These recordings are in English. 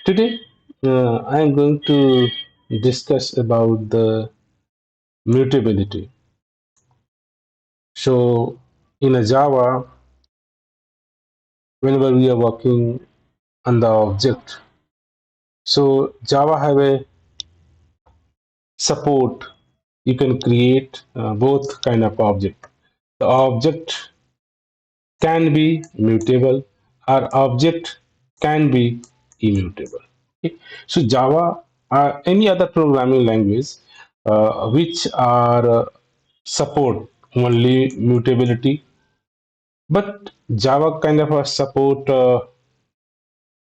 Today, I am going to discuss about the mutability. So, in a Java, whenever we are working on the object, so Java have a support. You can create both kind of object. The object can be mutable, or object can be immutable. Okay? So Java or any other programming language which are support only mutability, but Java kind of support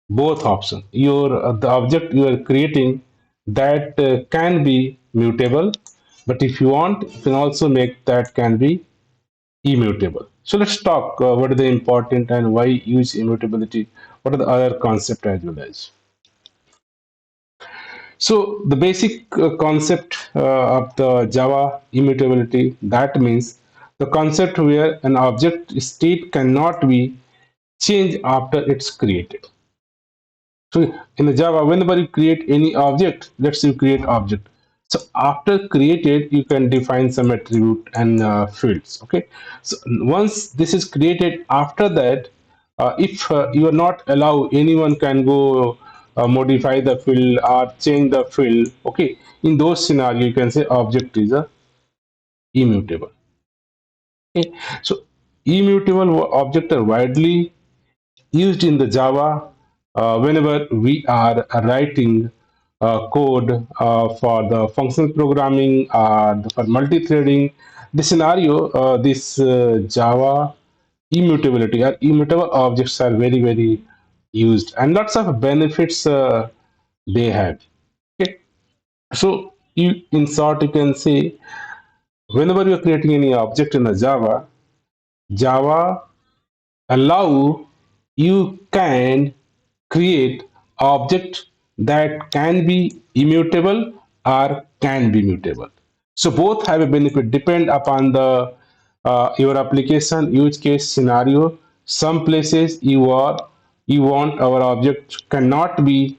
both options. Your the object you are creating that can be mutable, but if you want, you can also make that can be immutable. So let's talk what is the important and why use immutability. What are the other concept as well as. So the basic concept of the Java immutability, that means the concept where an object state cannot be changed after it's created. So in the Java, whenever you create any object, let's say you create object. So after created, you can define some attribute and fields. Okay. So once this is created, after that, if you are not allow anyone can go modify the field or change the field. Okay. In those scenario, you can say object is a immutable. Okay. So immutable object are widely used in the Java whenever we are writing code for the functional programming or for multi-threading. The scenario, this Java immutability or immutable objects are very used, and lots of benefits they have. Okay, so you, in short, you can say whenever you are creating any object in the Java allow you can create object that can be immutable or can be mutable. So both have a benefit depend upon the your application use case scenario. Some places you want our object cannot be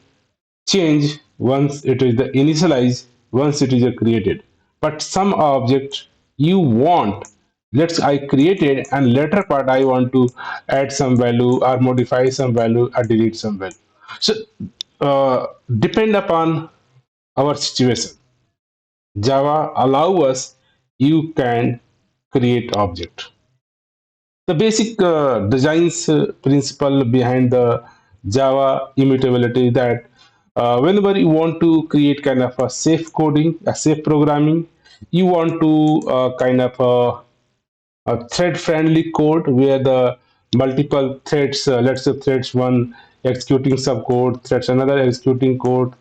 change once it is the initialize once it is created, but some object you want, let's I created and later part I want to add some value or modify some value or delete some value. So depend upon our situation, Java allow us you can create object. The basic designs principle behind the Java immutability that whenever you want to create kind of a safe coding, a safe programming, you want to kind of a thread-friendly code where the multiple threads, let's say threads one executing subcode, threads another executing code,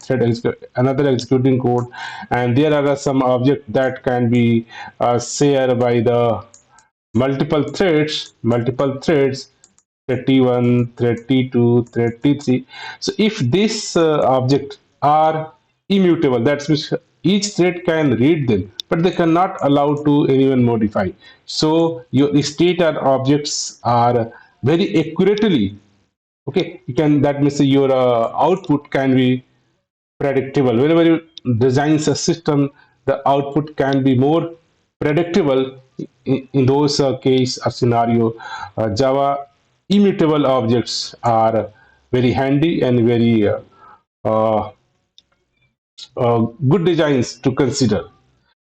another executing code, and there are some objects that can be shared by the multiple threads 31, 32, 33. So if this object are immutable, that means each thread can read them, but they cannot allow to anyone modify. So your state or objects are very accurately, okay, you can, that means your output can be predictable. Whenever you design a system, the output can be more predictable. In those case or scenario, Java immutable objects are very handy and very uh, good designs to consider.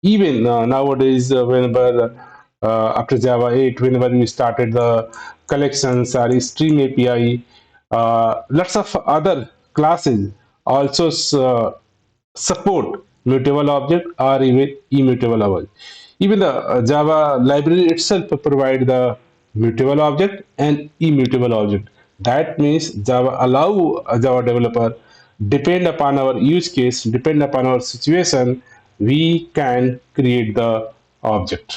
Even nowadays, whenever after Java 8, whenever we started the collections or stream API, lots of other classes also support mutable object or even immutable object. Even the Java library itself provide the mutable object and immutable object. That means Java allow a Java developer depend upon our use case, depend upon our situation, we can create the object.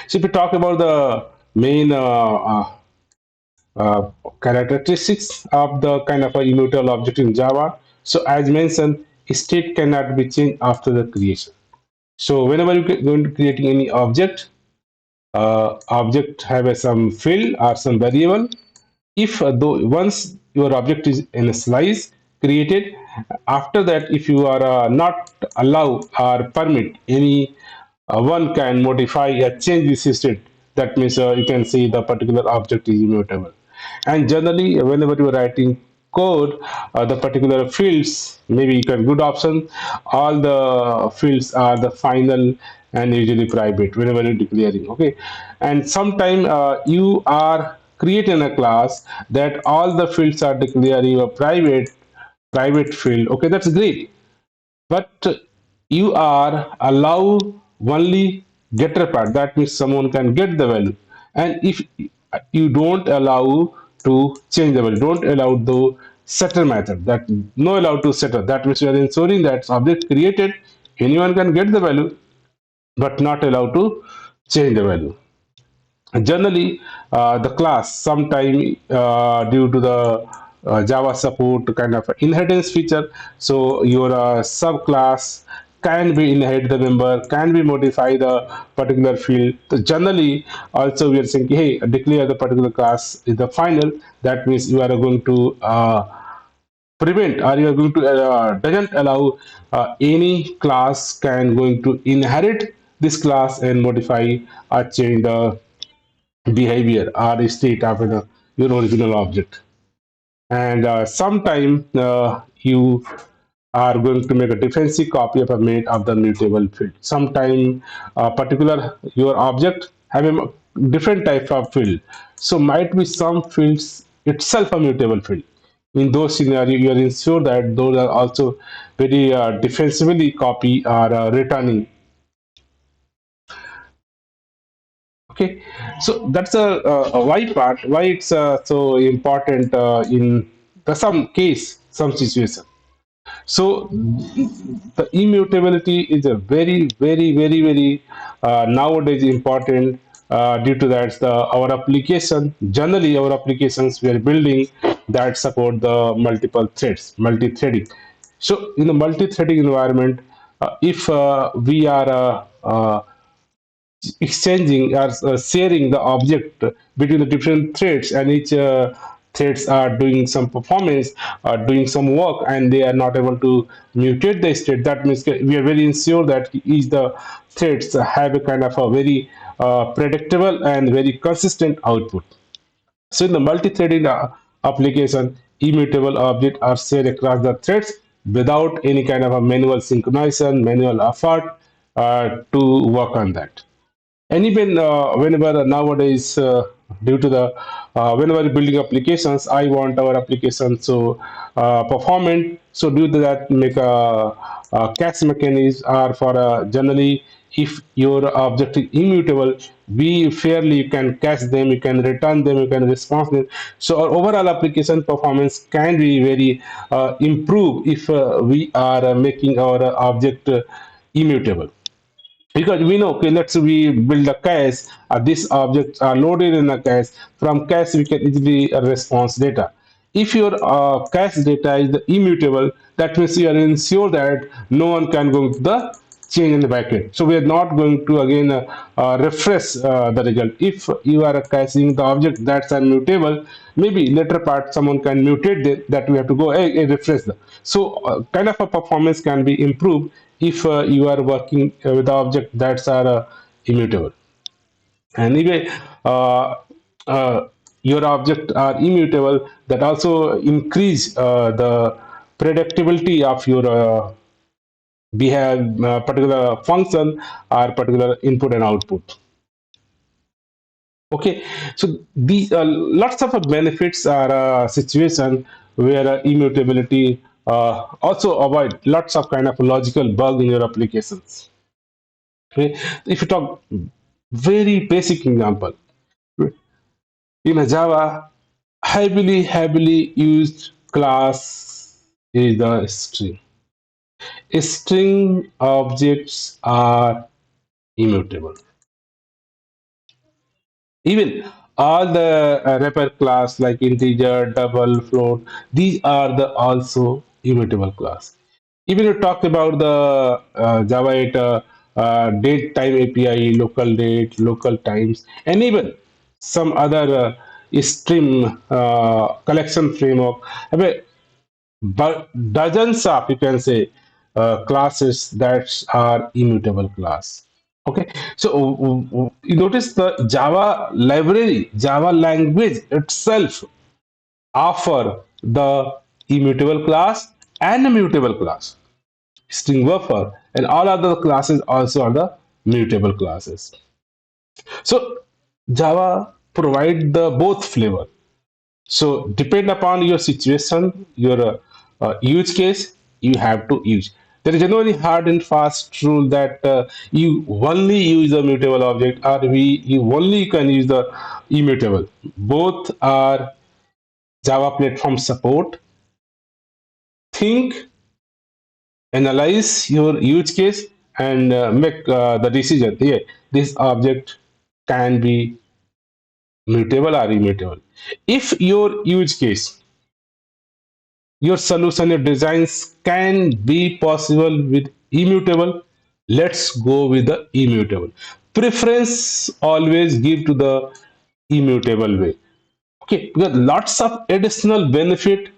So if we talk about the main characteristics of the kind of a immutable object in Java. So as mentioned, state cannot be changed after the creation. So whenever you going to creating any object, object have some field or some variable. If though once your object is initialized, created. After that, if you are not allow or permit any one can modify or change this state. That means you can see the particular object is immutable. And generally, whenever you are writing code, the particular fields, maybe you can good option, all the fields are the final and usually private whenever you're declaring. Okay, and sometime you are creating a class that all the fields are declaring a private field. Okay, that's great, but you are allow only getter part. That means someone can get the value, and if you don't allow to change the value, don't allow the setter method, that no allow to setter, that means you are ensuring that object created, anyone can get the value but not allowed to change the value. Generally, the class sometime due to the Java support kind of inheritance feature, so your subclass can be inherit the member, can be modify the particular field. So generally, also we are saying, hey, declare the particular class is the final. That means you are going to prevent, or you are going to doesn't allow any class can going to inherit this class and modify or change the behavior or state of your original object. And sometime you are going to make a defensive copy of a made of the mutable field. Sometime particular your object have a different type of field. So might be some fields itself a mutable field. In those scenarios, you are ensure that those are also very defensively copy or returning. Okay, so that's a why part, why it's so important in the some case, some situation. So the immutability is a very nowadays important, due to that the our application, generally our applications we are building that support the multiple threads, multi-threading. So in a multi-threading environment, if we are exchanging or sharing the object between the different threads, and each threads are doing some performance, doing some work, and they are not able to mutate the state. That means we are very ensure that each the threads have a kind of a very predictable and very consistent output. So in the multi-threading application, immutable objects are shared across the threads without any kind of a manual synchronization, manual effort to work on that. And even whenever nowadays, due to the whenever building applications, I want our application so performant. So due to that, make a cache mechanism, or for generally, if your object is immutable, we fairly you can cache them, you can return them, you can respond them. So our overall application performance can be very improved if we are making our object immutable. Because we know, okay, let's we build a cache, these objects are loaded in a cache. From cache we can easily response data. If your cache data is immutable, that means you are ensure that no one can go to the change in the backend. So we are not going to again refresh the result. If you are caching the object that's immutable, maybe later part someone can mutate that we have to go, hey, refresh the. So kind of a performance can be improved if you are working with the object that's are immutable. Anyway, uh, uh, your object are immutable, that also increase the predictability of your behave particular function or particular input and output. Okay, so these lots of benefits are a situation where immutability also avoid lots of kind of logical bug in your applications. Okay, if you talk very basic example, in a Java, heavily used class is the string. String objects are immutable. Even all the wrapper class like integer, double, float, these are the also immutable class. Even you talk about the Java 8 date time API, local date, local times, and even some other stream collection framework have a dozens of, you can say, classes that are immutable class. Okay, so you notice the Java library, Java language itself offer the immutable class and a mutable class, string buffer, and all other classes also are the mutable classes. So Java provide the both flavor. So depend upon your situation, your use case, you have to use. There is no any hard and fast rule that you only use a mutable object or you only can use the immutable. Both are Java platform support. Think, analyze your use case, and make the decision. Yeah, this object can be mutable or immutable. If your use case, your solution, your designs can be possible with immutable, let's go with the immutable. Preference always give to the immutable way. Okay, because lots of additional benefit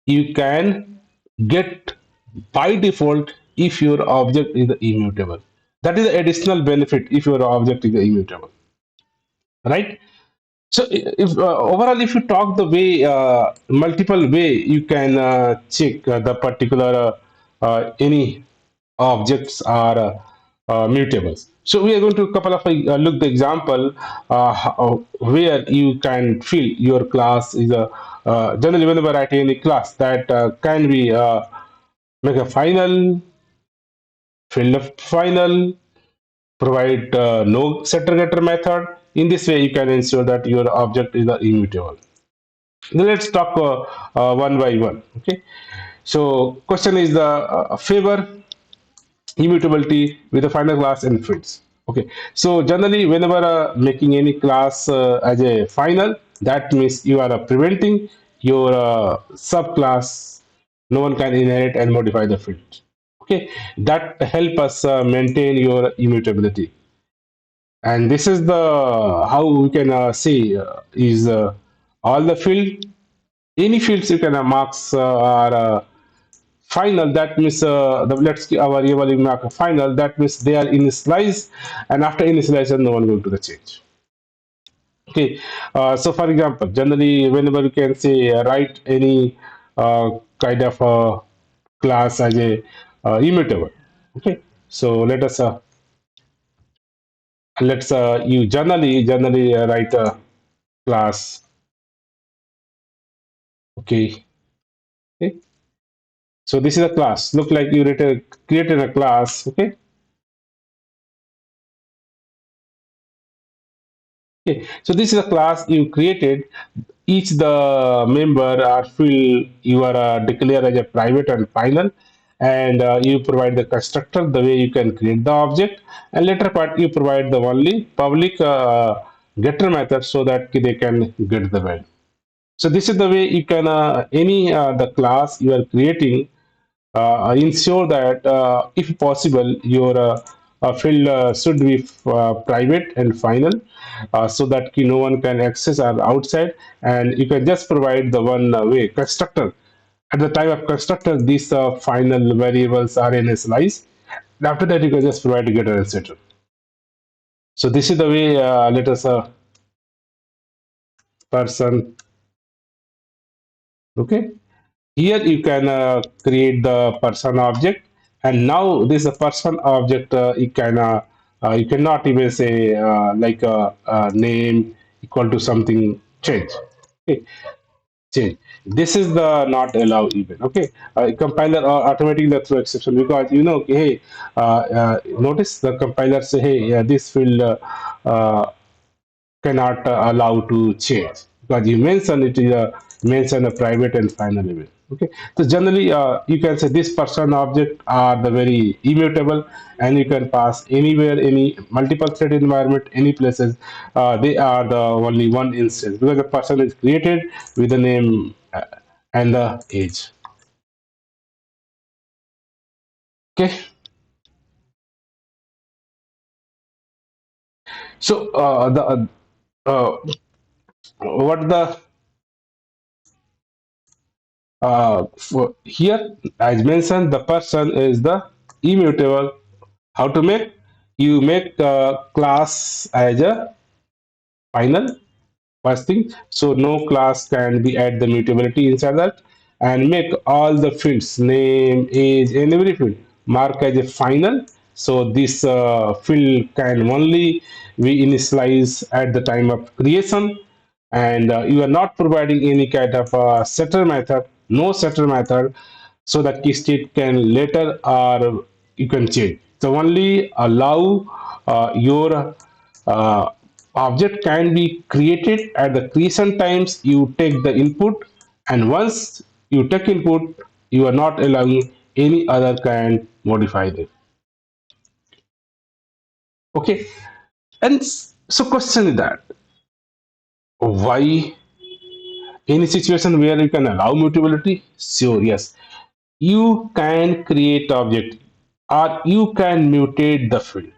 you can get by default if your object is immutable. That is the additional benefit if your object is immutable, right? So if overall, if you talk the way multiple way, you can check the particular any objects are mutables. So we are going to couple of look the example where you can fill your class is a generally whenever writing any class that can be make a final, fill a final, provide no setter getter method. In this way, you can ensure that your object is immutable. Now let's talk one by one. Okay. So question is the favor immutability with a final class and fields. Okay. So generally, whenever making any class as a final, that means you are preventing your subclass. No one can inherit and modify the field. Okay. That help us maintain your immutability. And this is the how we can see is all the field, any fields you can marks are final. That means let's our variable mark a final. That means they are initialized, and after initialization, no one will do the change. Okay, so for example, generally whenever you can say write any kind of class as a immutable. Okay, so let's you generally write a class. Okay. Okay. So this is a class. Look like you created a class. Okay. Okay. So this is a class you created. Each the member or field you are declare as a private and final, and you provide the constructor the way you can create the object, and later part you provide the only public getter method so that they can get the value. So this is the way you can any the class you are creating ensure that if possible your field should be private and final so that no one can access or outside, and you can just provide the one way constructor. At the time of constructor, these final variables are initialized. After that, you can just provide getter, etc. So this is the way let us person. Okay. Here you can create the person object, and now this person object you cannot even say like a name equal to something change. Okay, change. This is the not allow even. Okay, compiler automatically the throw exception because you know hey notice the compiler say hey this field cannot allow to change because you mention it is a mention a private and final event. Okay, so generally you can say this person object are the very immutable, and you can pass anywhere, any multiple thread environment, any places. They are the only one instance because the person is created with the name and the age. Okay, so the what the here, as mentioned, the person is the immutable. How to make? You make class as a final first thing. So no class can be add the mutability inside that, and make all the fields, name, age, and every field mark as a final. So this field can only be initialized at the time of creation, and you are not providing any kind of setter method, no setter method, so the key state can later or you can change. So only allow your uh, object can be created at the creation times. You take the input, and once you take input, you are not allowing any other can modify them. Okay, and so question is that why any situation where you can allow mutability? Sure, yes, you can create object or you can mutate the field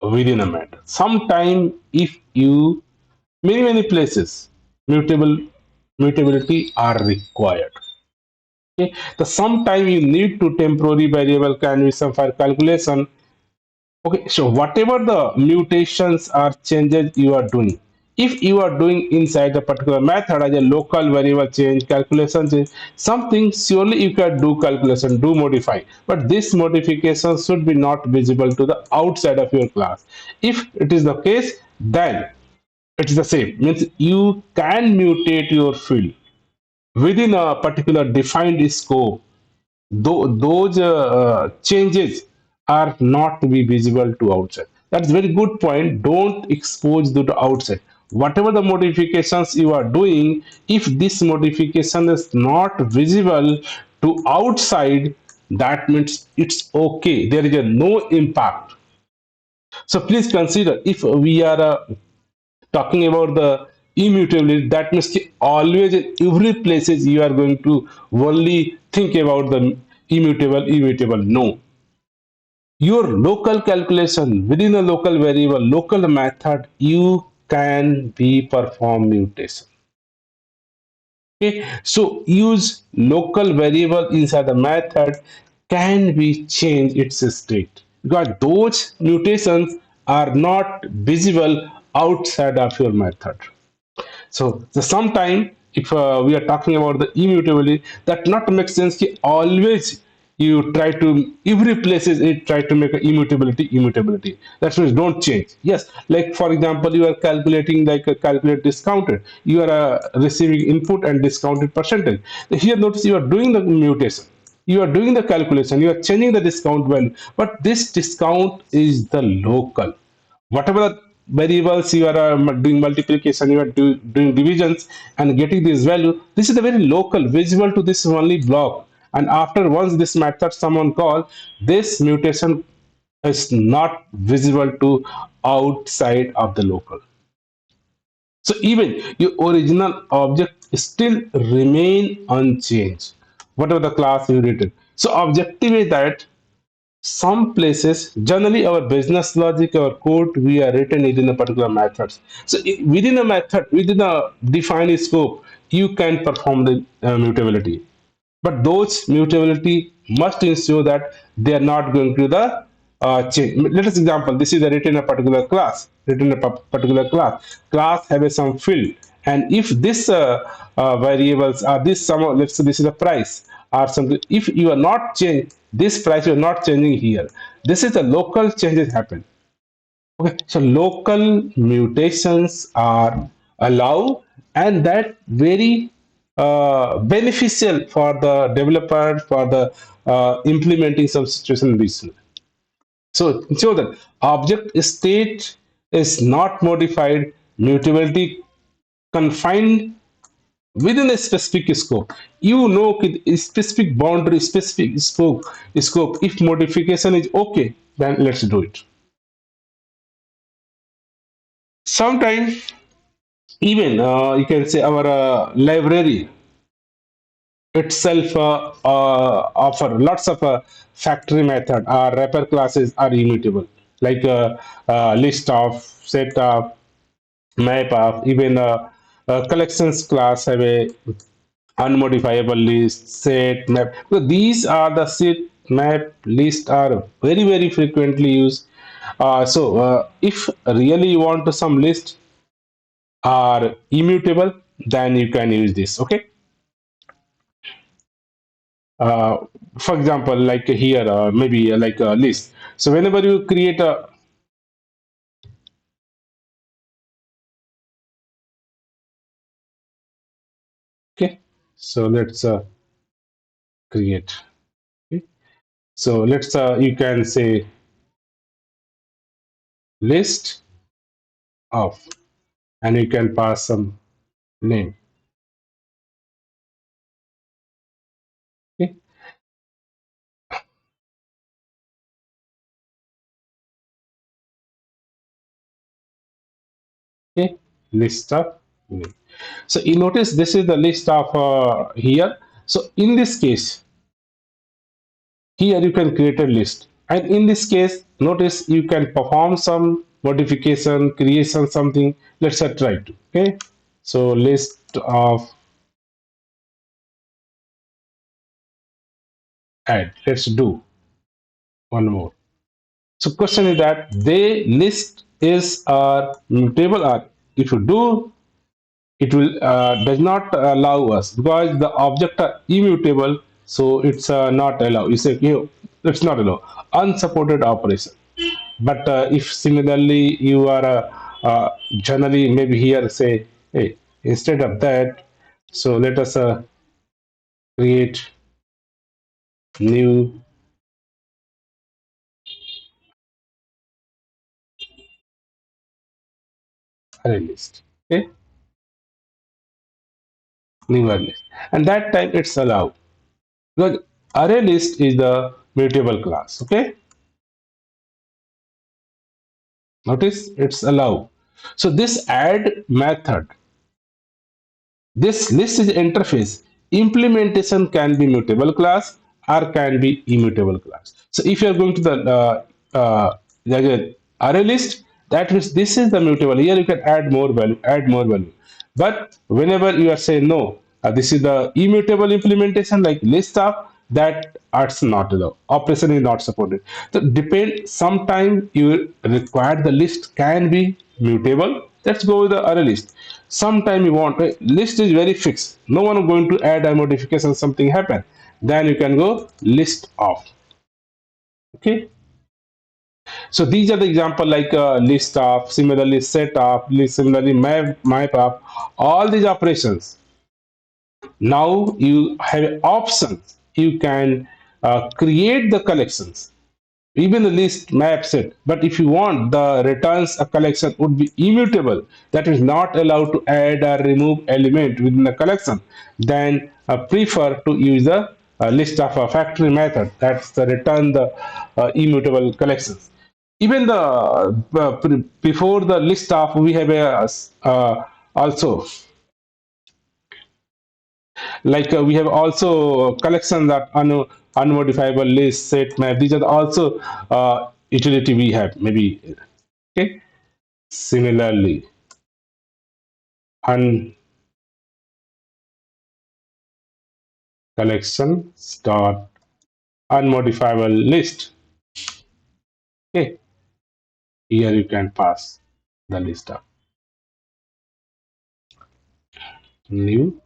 within a matter. Sometime if you many places mutable mutability are required. Okay, the sometime you need to temporary variable can be some for calculation. Okay, so whatever the mutations or changes you are doing, if you are doing inside a particular method as a local variable change, calculation change, something surely you can do calculation, do modify, but this modification should be not visible to the outside of your class. If it is the case, then it's the same. Means you can mutate your field within a particular defined scope. Those changes are not to be visible to outside. That's very good point. Don't expose to the outside. Whatever the modifications you are doing, if this modification is not visible to outside, that means it's okay. There is a no impact. So please consider if we are talking about the immutability, that means always in every places you are going to only think about the immutable. No, your local calculation within a local variable, local method, you can be perform mutation. Okay, so use local variable inside the method can be change its state because those mutations are not visible outside of your method. So the sometime if we are talking about the immutability, that not makes sense ki always you try to every places it try to make a immutability. That means don't change. Yes, like for example, you are calculating like a calculate discounted. You are receiving input and discounted percentage. Here notice you are doing the mutation. You are doing the calculation. You are changing the discount value, but this discount is the local. Whatever the variables you are doing multiplication, you are doing divisions and getting this value, this is the very local visible to this only block. And after once this method someone call, this mutation is not visible to outside of the local. So even your original object still remain unchanged, whatever the class you written. So objective is that some places, generally our business logic, our code, we are written it in a particular methods. So within a method, within a defined scope, you can perform the mutability. But those mutability must ensure that they are not going to the change. Let us example. This is a written a particular class. Written a particular class. Class have a some field, and if this variables are this some, let's say this is a price or something. If you are not change this price, you are not changing here. This is the local changes happen. Okay, so local mutations are allowed, and that very beneficial for the developer for the implementing some situation business. So that object state is not modified, mutability confined within a specific scope. You know, specific boundary, specific scope. If modification is okay, then let's do it. Sometimes even you can say our library itself offer lots of factory method or wrapper classes are immutable, like list of, set of, map of, even collections class have a unmodifiable list, set, map. So these are the set, map, list are very frequently used. If really you want to some list are immutable, then you can use this. Okay. Uh, for example, like here, maybe like a list. So whenever you create a, okay, so let's create. Okay. So let's you can say list of, and you can pass some name. Okay. Okay. List of name. So you notice this is the list of here. So in this case, here you can create a list, and in this case, notice you can perform some modification, creation something. Let's try to. Okay. So list of add. Let's do one more. So question is that they list is a table, or if you do, it will does not allow us because the object are immutable, so it's not allow. You say, it's not allow unsupported operation. But if similarly you are generally maybe here say, hey, instead of that, so let us create new array list. Okay, new array list, and that time it's allowed because array list is the mutable class. Okay, notice it's allowed. So this add method, this list is interface. Implementation can be mutable class or can be immutable class. So if you are going to the like a array list, that means this is the mutable. Here you can add more value, add more value. But whenever you are saying no, this is the immutable implementation like list of, that arts not allowed. Operation is not supported. So depend. Sometime you require the list can be mutable. Let's go with the array list. Sometime you want a list is very fixed. No one is going to add a modification. Something happen. Then you can go list of. Okay. So these are the example like list of, similarly set of, similarly map of, all these operations. Now you have options. You can create the collections, even the list map set. But if you want the returns a collection would be immutable, that is not allowed to add or remove element within the collection, then prefer to use the list of a factory method. That's the return the immutable collections. Even the before the list of, we have a also like we have also collections that unmodifiable list set map. These are also utility we have maybe. Okay. Similarly, un collections dot unmodifiable list. Okay. Here you can pass the list of new.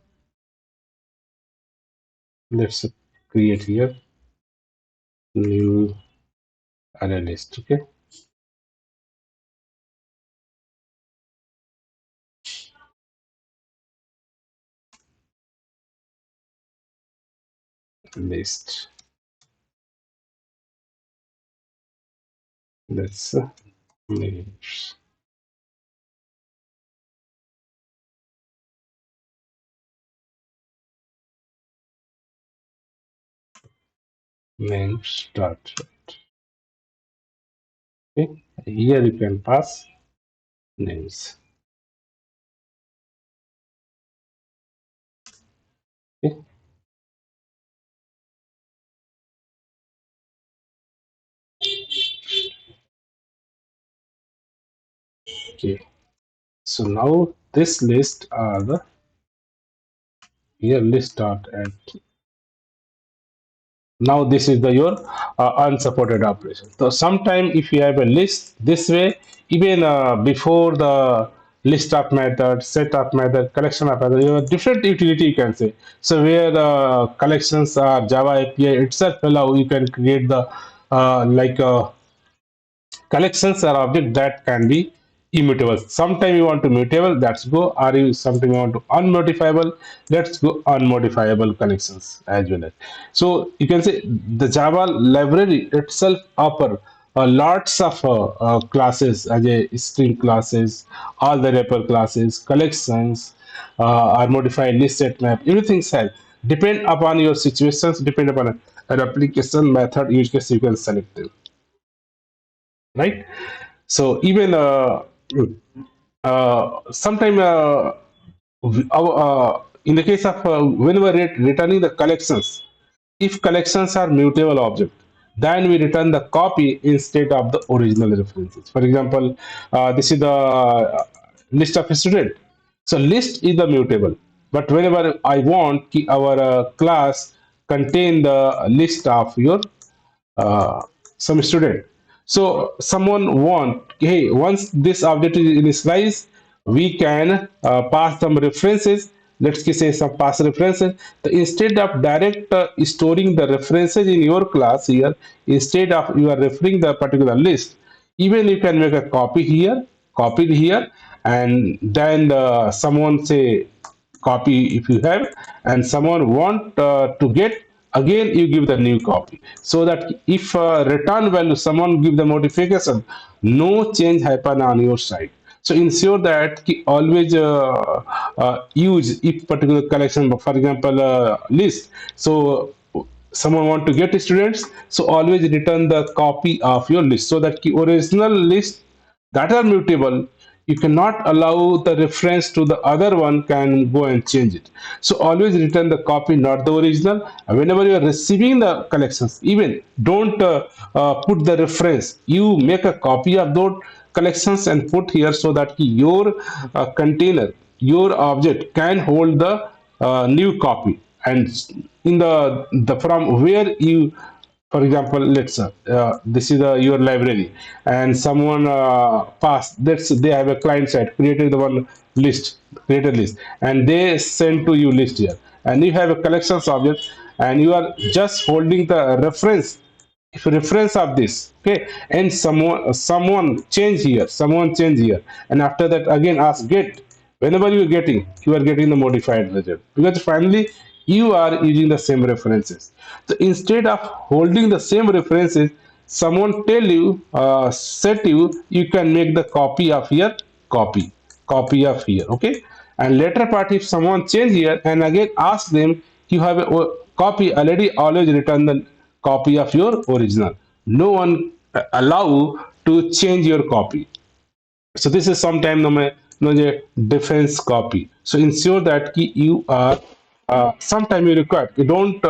Let's create here new array list. Okay. List. Let's names. Names dot. Okay. Here you can pass names. Okay. Okay. So now this list are the here list dot add. Now this is the your unsupported operation. So sometime if you have a list this way, even before the list of method, set of method, collection of method, you have different utility you can say. So where the collections are Java API itself allow you can create the like collections are object that can be immutable. Sometime you want to mutable, that's go. Or you something you want to unmodifiable, let's go unmodifiable collections as well. So you can say the Java library itself offer lots of classes as a string classes, all the wrapper classes, collections, or modified list set map. Everything's have depend upon your situations, depend upon an application method use case you can select them, right? So even sometime in the case of when we are returning the collections, if collections are mutable object, then we return the copy instead of the original references. For example, this is the list of a student. So list is the mutable, but whenever I want our class contain the list of your uh, some student. So someone want, hey, once this object is initialized, we can pass some references. Let's say some pass references. So instead of direct storing the references in your class here, instead of you are referring the particular list, even you can make a copy here, copied here, and then someone say copy if you have, and someone want to get, again you give the new copy, so that if return value someone give the modification, no change happen on your side. So ensure that always use if particular collection, for example list. So someone want to get students, so always return the copy of your list, so that the original list that are mutable, you cannot allow the reference to the other one can go and change it. So always return the copy, not the original. And whenever you are receiving the collections, even don't put the reference, you make a copy of those collections and put here, so that your container, your object can hold the new copy. And in the from where you, for example, let's this is your library, and someone passed, that's they have a client side created the one list, created list, and they send to you list here, and you have a collections object, and you are just holding the reference, if reference of this, okay, and someone change here, someone change here, and after that again ask get, whenever you are getting the modified result, because finally you are using the same references. So instead of holding the same references, someone tell you set you can make the copy of here, copy copy of here, okay, and later part if someone change here and again ask them, you have a copy already, always return the copy of your original. No one allow to change your copy. So this is sometime no defense copy. So ensure that you are sometime you require, you don't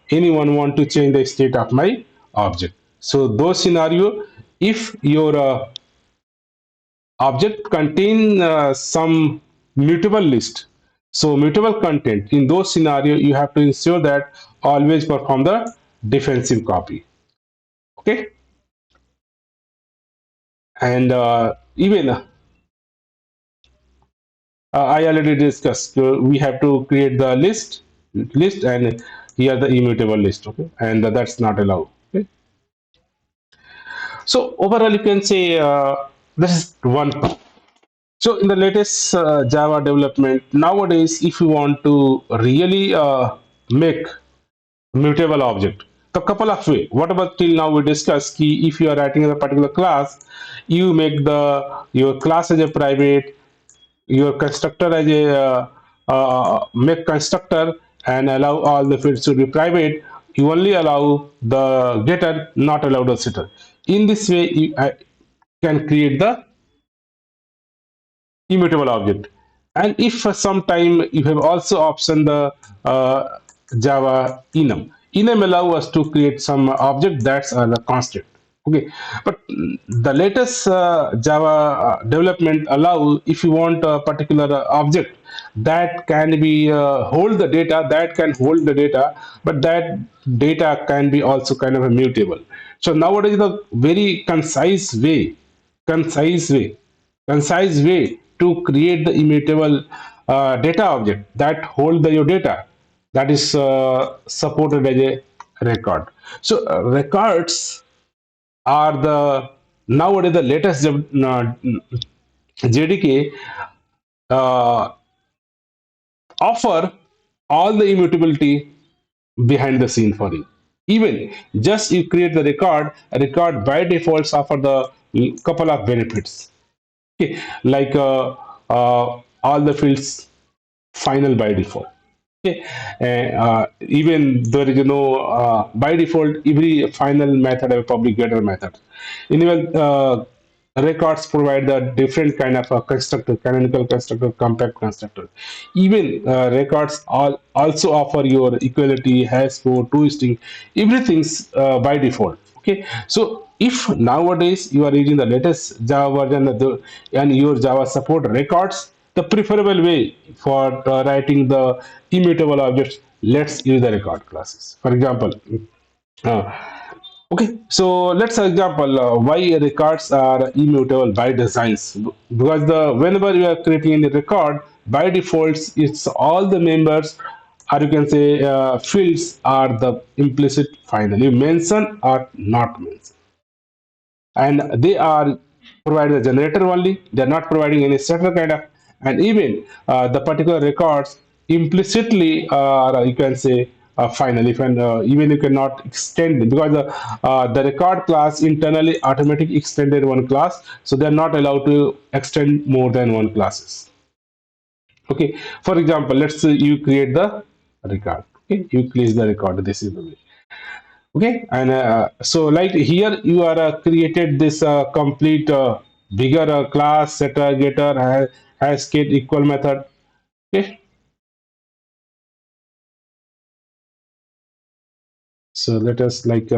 anyone want to change the state of my object. So those scenario, if your object contain some mutable list, so mutable content, in those scenario you have to ensure that always perform the defensive copy, okay. And even I already discussed, we have to create the list, and here the immutable list, okay, and that's not allowed, okay. So overall you can say this is one part. So in the latest Java development nowadays, if you want to really make mutable object, the couple of way, whatever till now we discussed, key, if you are writing a particular class, you make the your class as a private, your constructor as a make constructor, and allow all the fields to be private. You only allow the getter, not allow the setter. In this way you can create the immutable object. And if for some time you have also option the uh, Java enum allow us to create some object that's a constant. Okay, but the latest Java development allow, if you want a particular object that can be hold the data, that can hold the data, but that data can be also kind of a mutable. So nowadays the very concise way, concise way to create the immutable data object that hold your data, that is supported as a record. So records are the nowadays the latest JDK uh, offer all the immutability behind the scene for you. Even just you create the record, a record by default offer the couple of benefits. Okay, like all the fields final by default. Okay, even there is by default every final method have a public getter method. Anyway, records provide the different kind of constructor, canonical constructor, compact constructor. Even records also offer your equality, hash code, toasting, everything's by default. Okay, so if nowadays you are using the latest Java version and your Java support records, the preferable way for writing the immutable objects, let's use the record classes. For example, uh, okay, so let's example why records are immutable by designs. Because the whenever you are creating any record, by defaults, it's all the members, or you can say fields are the implicit final. You mention or not mention, and they are providing the generator only. They are not providing any setter kind of, and even the particular records implicitly, you can say final. If and even you cannot extend it, because the record class internally automatic extended one class, so they are not allowed to extend more than one classes. Okay, for example, let's say you create the record. Okay, you place the record. This is the way. Okay, and so like here you are created this complete bigger class setter getter has get equal method. Okay, so let us like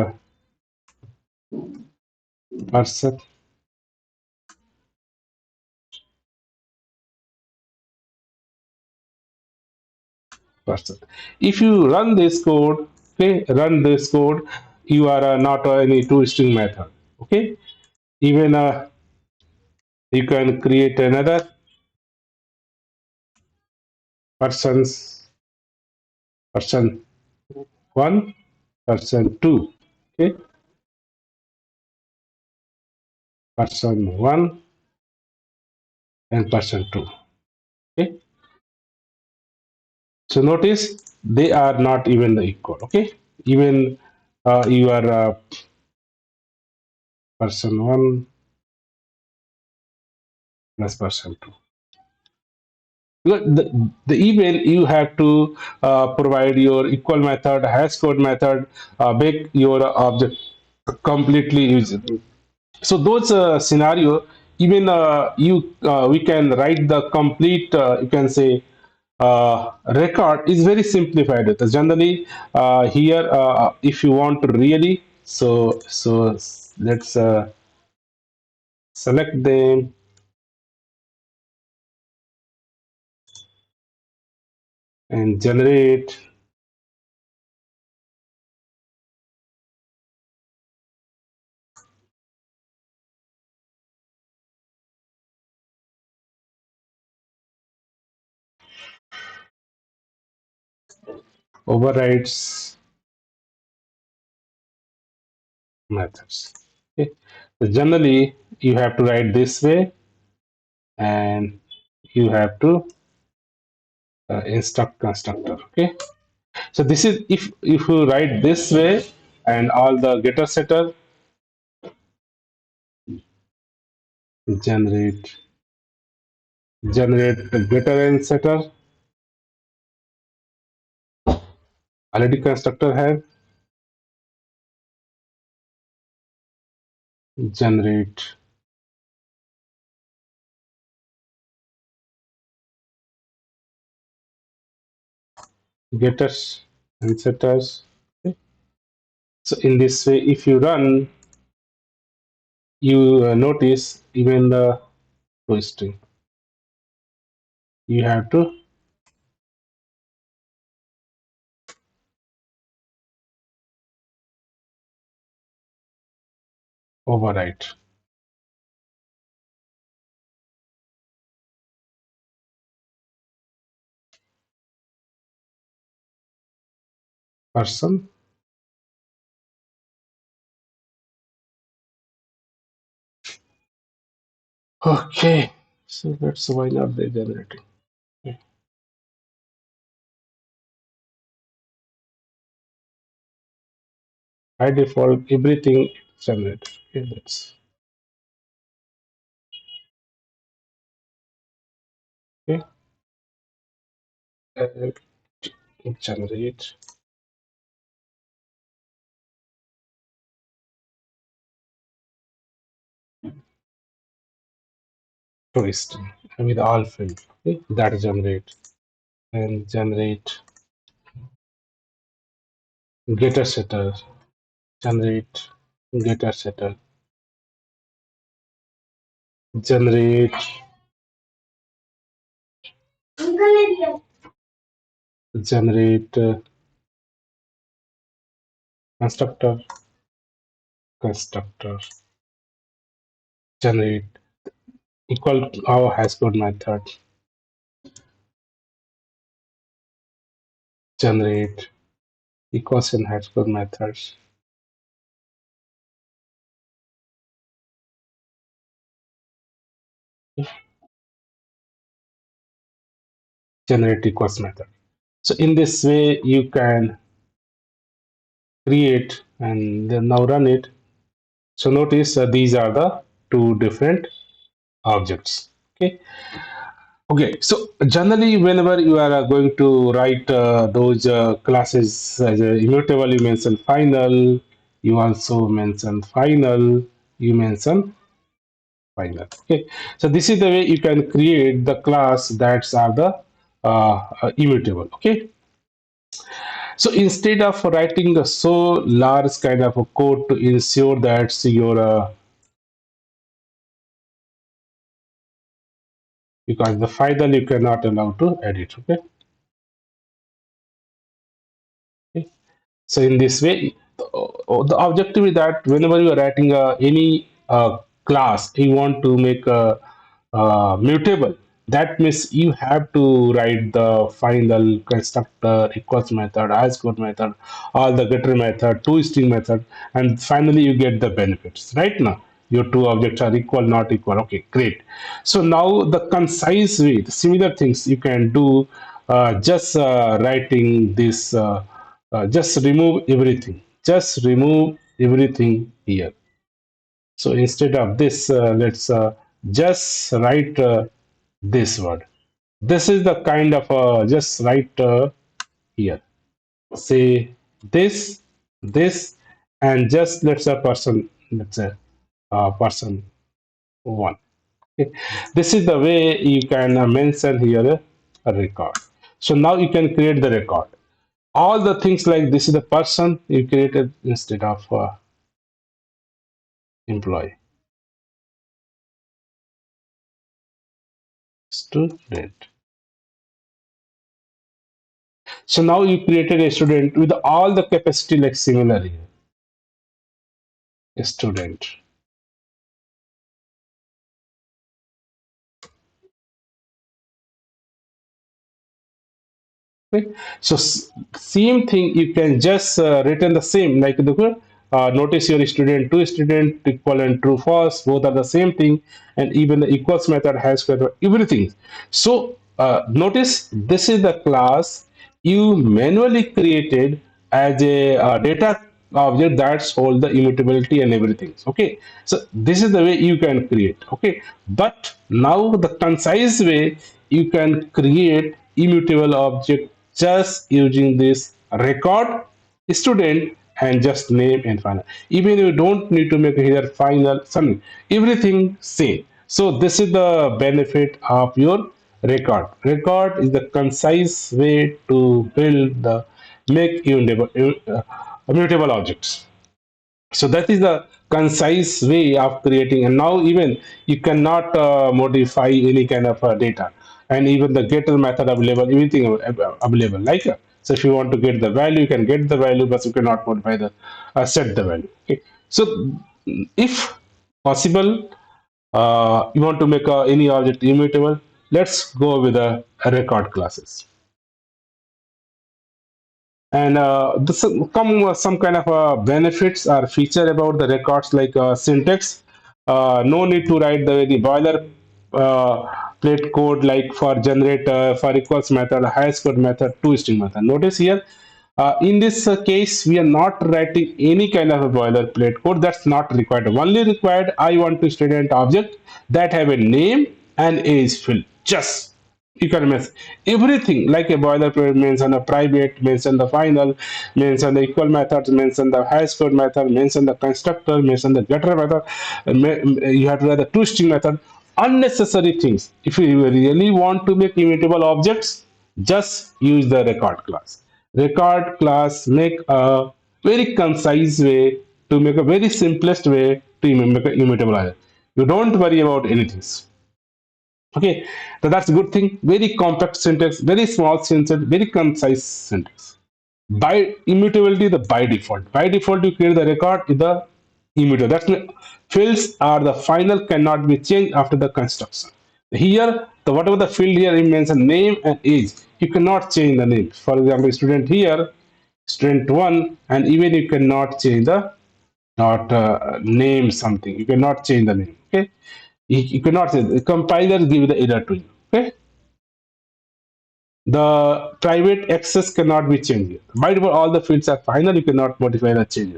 person person. If you run this code, okay, run this code, you are not any two string method. Okay, even you can create another persons, person one, person two. Okay, person one and person two. Okay, so notice they are not even the equal. Okay, even you are person one plus person two. Because the even you have to provide your equal method, hash code method, make your object completely usable. So those scenario, even we can write the complete. You can say record is very simplified. Generally, here if you want to really, so let's select them and generate overrides methods. Okay. So generally, you have to write this way, and you have to instruct constructor. Okay. So this is if you write this way, and all the getter setter generate generate the getter and setter already constructor have generate getters and setters. Okay. So in this way, if you run, you notice even the twisting. You have to overwrite person. Okay, so that's why not they generating. Okay. By default, everything generated. Okay, that's okay. Generate twist with all field. Okay, that generate and generate getter setter. Generate getter setter. Generate generate constructor constructor generate equal our has code method generate equals in has code methods generate equals method. So in this way you can create and then now run it. So notice these are the two different objects. Okay. Okay, so generally, whenever you are going to write those classes as a immutable, you mention final, you also mention final, you mention final. Okay, so this is the way you can create the class that are the immutable. Okay, so instead of writing a so large kind of a code to ensure that your because the final you cannot allow to edit. Okay. Okay. So in this way, the objective is that whenever you are writing any class, you want to make a, mutable. That means you have to write the final constructor, equals method, as code method, all the getter method, two string method, and finally you get the benefits. Right now, your two objects are equal, not equal. Okay, great. So now the concise way, the similar things you can do, just writing this. Just remove everything. Just remove everything here. So instead of this, let's just write this word. This is the kind of just write here. Say this, and just let's say person. Let's say person one. Okay. This is the way you can mention here a record. So now you can create the record. All the things like this is the person you created instead of employee. Student. So now you created a student with all the capacity like similar here. A student. Okay. So same thing you can just return the same like the notice your student two student equal and true false both are the same thing and even the equals method has got everything. So notice this is the class you manually created as a data object that's hold the immutability and everything. Okay, so this is the way you can create. Okay, but now the concise way you can create immutable object just using this record student and just name and final. Even you don't need to make here final something, everything same. So this is the benefit of your record. Record is the concise way to build the make immutable objects. So that is the concise way of creating. And now even you cannot modify any kind of data, and even the getter method available, everything available. Like so, if you want to get the value, you can get the value, but you cannot modify the set the value. Okay. So if possible, you want to make any object immutable, let's go with the record classes. And this come some kind of benefits or feature about the records, like syntax. No need to write the boiler plate code like for generate for equals method, highest code method, to string method. Notice here, in this case, we are not writing any kind of a boilerplate code. That's not required. Only required, I want to student object that have a name and age field. Just you can miss everything like a boilerplate mention the private, mention the final, mention the equal methods, mention the highest code method, mention the constructor, mention the getter method. You have to write the two string method. Unnecessary things. If you really want to make immutable objects, just use the record class. Record class make a very concise way to make a very simplest way to make an immutable object. You don't worry about anything. Okay, so that's a good thing. Very compact syntax, very small syntax, very concise syntax. By immutability, the by default. By default, you create the record with the immutable. That's mean fields are the final cannot be changed after the construction. Here, the whatever the field here it means a name and age. You cannot change the name. For example, student here, student one, and even you cannot change the not name something. You cannot change the name. Okay, you cannot say the compiler give the error to you. Okay, the private access cannot be changed. By default, all the fields are final. You cannot modify the change.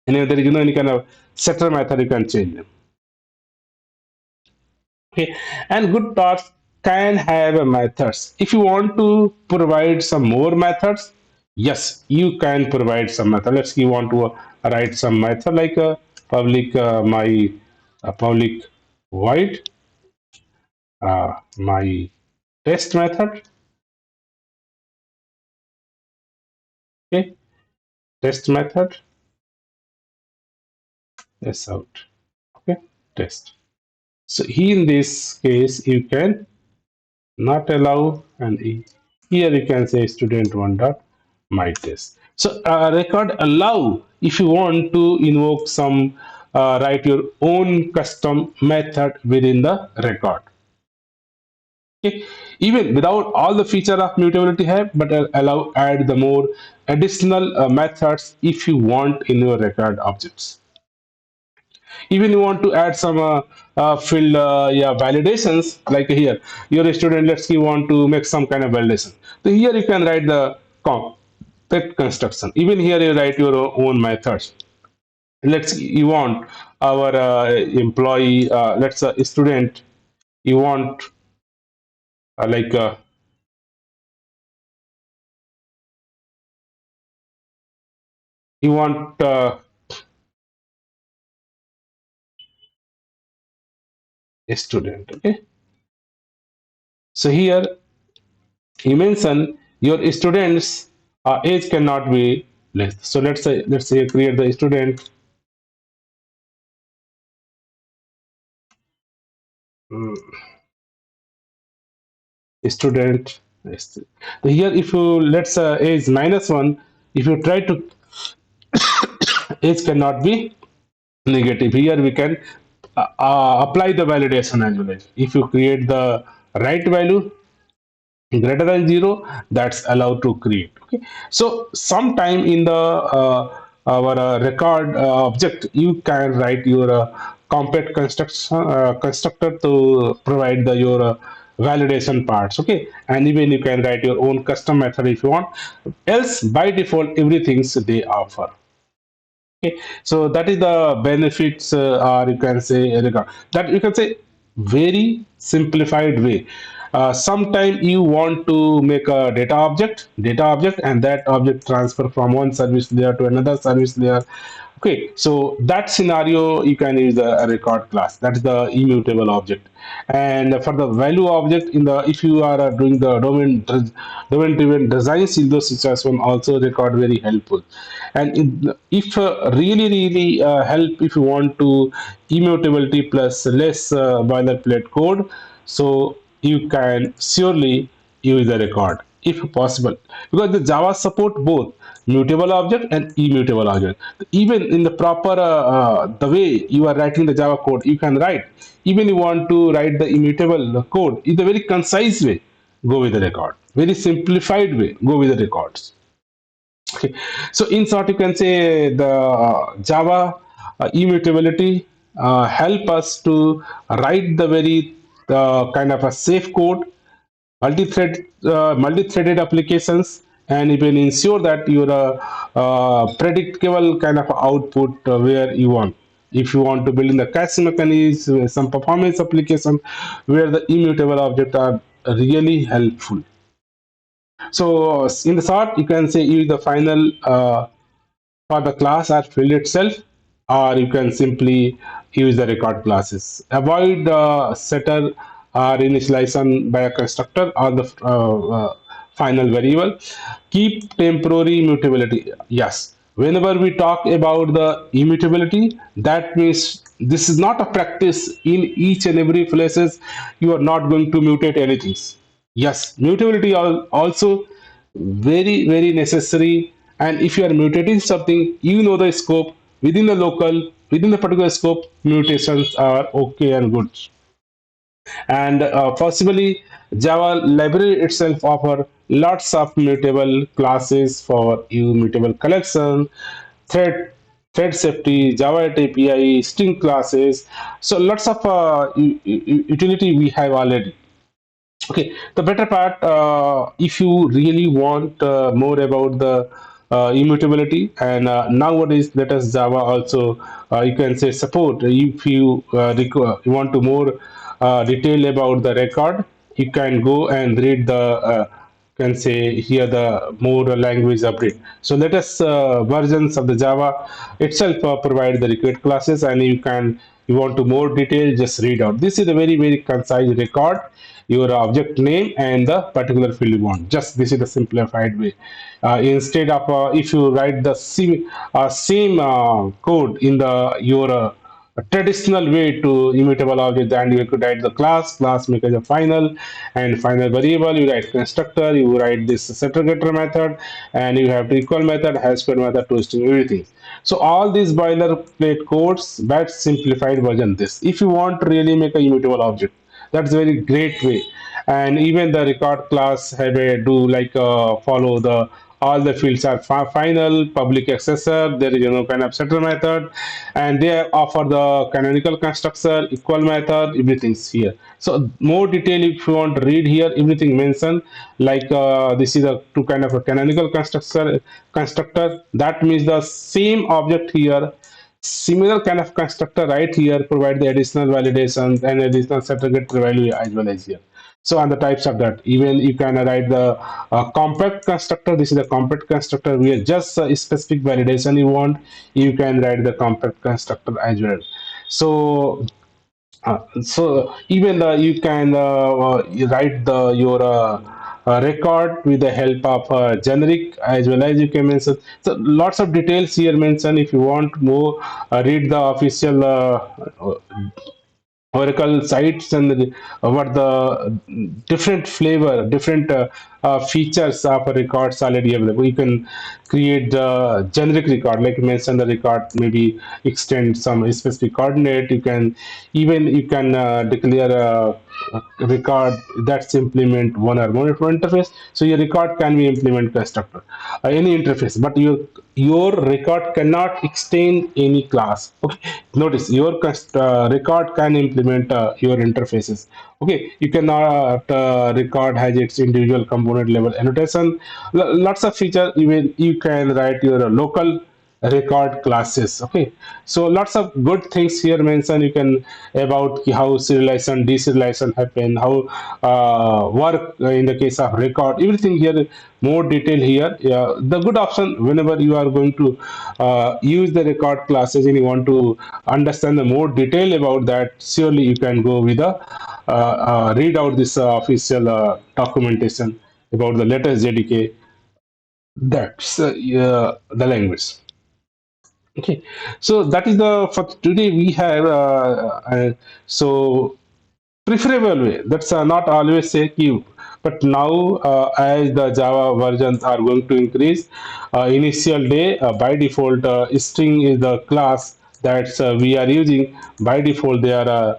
And if there is any kind of setter method, you can change them. Okay, and good parts can have a methods. If you want to provide some more methods, yes, you can provide some method. Let's say you want to write some method like a public my public void my test method. Okay, test method is out. Okay, test. So in this case, you can not allow, and here you can say student one dot my test. So record allow if you want to invoke some write your own custom method within the record. Okay, even without all the feature of mutability have, but allow add the more additional methods if you want in your record objects. Even you want to add some field yeah validations, like here your student, let's say you want to make some kind of validation, so here you can write the that construction. Even here you write your own methods. Let's you want our employee let's student, you want like you want a student. Okay, so here you mention your students age cannot be less. So let's say create the student student. Yes. Here if you let's age -1, if you try to age cannot be negative, here we can apply the validation as well. If you create the right value greater than 0, that's allowed to create. Okay, so sometime in the our record object you can write your compact construction constructor to provide the your validation parts. Okay, and even you can write your own custom method if you want, else by default everything's they offer. Okay, so that is the benefits, or you can say regard that you can say very simplified way. Sometime you want to make a data object, and that object transfer from one service layer to another service layer. Okay, so that scenario you can use a record class. That's the immutable object. And for the value object, in the if you are doing the domain driven designs, in those situations also record very helpful. And if really help, if you want to immutability plus less boilerplate code, so you can surely use the record if possible, because the Java support both mutable object and immutable object. Even in the proper the way you are writing the Java code, you can write. Even you want to write the immutable code in a very concise way, go with the record. Very simplified way, go with the records. Okay. So in short, you can say the Java immutability help us to write the very kind of a safe code, multi-threaded applications, and even ensure that your predictable kind of output where you want. If you want to build in the cache mechanism, some performance application where the immutable objects are really helpful. So in the short, you can say use the final for the class or field itself, or you can simply use the record classes. Avoid setter or initialization by a constructor or the final variable. Keep temporary mutability. Yes. Whenever we talk about the immutability, that means this is not a practice in each and every places. You are not going to mutate anything. Yes, mutability also very necessary. And if you are mutating something, you know the scope within the local, within the particular scope, mutations are okay and good. And possibly Java library itself offer lots of mutable classes for immutable collection, thread thread safety, Java API, string classes. So lots of utility we have already. Okay, the better part, if you really want more about the immutability, and nowadays let us Java also, you can say support. If you you want to more detail about the record, you can go and read the can say here the more language update. So let us versions of the Java itself provide the required classes, and you want to more detail, just read out. This is a very concise record, your object name and the particular field you want. Just this is the simplified way. Instead of if you write the same code in the your traditional way to immutable object, and you could write the class make as a final, and final variable you write constructor, you write this setter getter method, and you have the equal method, hash square method to string everything. So all these boilerplate codes, that simplified version. This if you want to really make a immutable object, that's a very great way. And even the record class have a do like follow the all the fields are final public accessor. There is kind of setter method, and they offer the canonical constructor, equal method, everything's here. So more detail if you want to read here, everything mentioned. Like this is a two kind of a canonical constructor. That means the same object here, similar kind of constructor right here, provide the additional validations and additional certificate value as well as here. So on the types of that, even you can write the compact constructor. This is a compact constructor where just a specific validation you want, you can write the compact constructor as well. So so even you can you write the your record with the help of generic as well as you can mention. So lots of details here mentioned. If you want more, read the official Oracle sites, and what the different flavor, different features of a records already available. You can create the generic record, like you mentioned, the record maybe extend some specific coordinate. You can even you can declare a record that's implement one or more interface. So your record can be implement constructor, any interface, but your record cannot extend any class. Okay, notice your record can implement your interfaces. Okay, you cannot record has its individual component level annotation. Lots of feature. Even you can write your local record classes. Okay, so lots of good things here mentioned. You can about how serialization, deserialization happen, how work in the case of record, everything here, more detail here. Yeah, the good option whenever you are going to use the record classes and you want to understand the more detail about that, surely you can go with the read out this official documentation about the latest JDK. That's the language. Okay, so that is the for today we have. So preferable way. That's not always say cube, but now as the Java versions are going to increase, initial day by default string is the class that we are using. By default, they are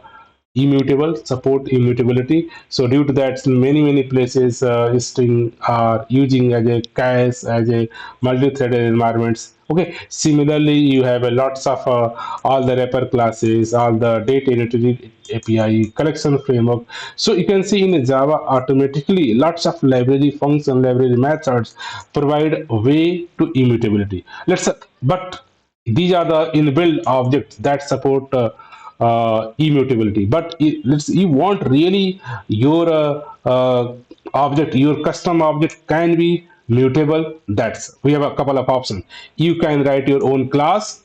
immutable, support immutability. So due to that, many places string are using as a cache, as a multi-threaded environments. Okay, similarly you have a lots of all the wrapper classes, all the data unitary API collection framework. So you can see in Java automatically lots of library function, library methods provide a way to immutability. But these are the inbuilt objects that support immutability. But let's you want really your object, your custom object can be mutable. That's we have a couple of options. You can write your own class,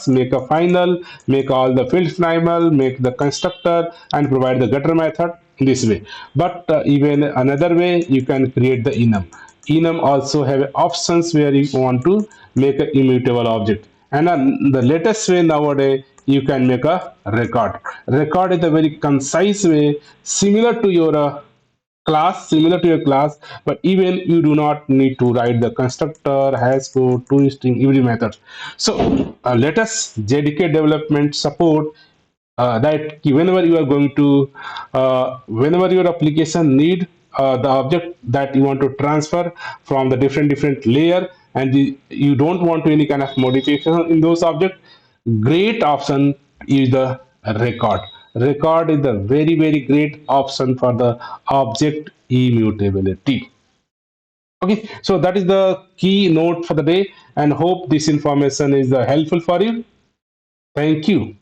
make a final, make all the fields primal, make the constructor, and provide the getter method in this way. But even another way, you can create the enum also have options where you want to make an immutable object. And the latest way nowadays, you can make a record is a very concise way, similar to your similar to your class, but even you do not need to write the constructor, hash code, toString, every method. So let us JDK development support that whenever you are going to whenever your application need the object that you want to transfer from the different layer, and you don't want to any kind of modification in those objects, great option is the record. Record is the very great option for the object immutability. Okay, so that is the key note for the day, and hope this information is helpful for you. Thank you.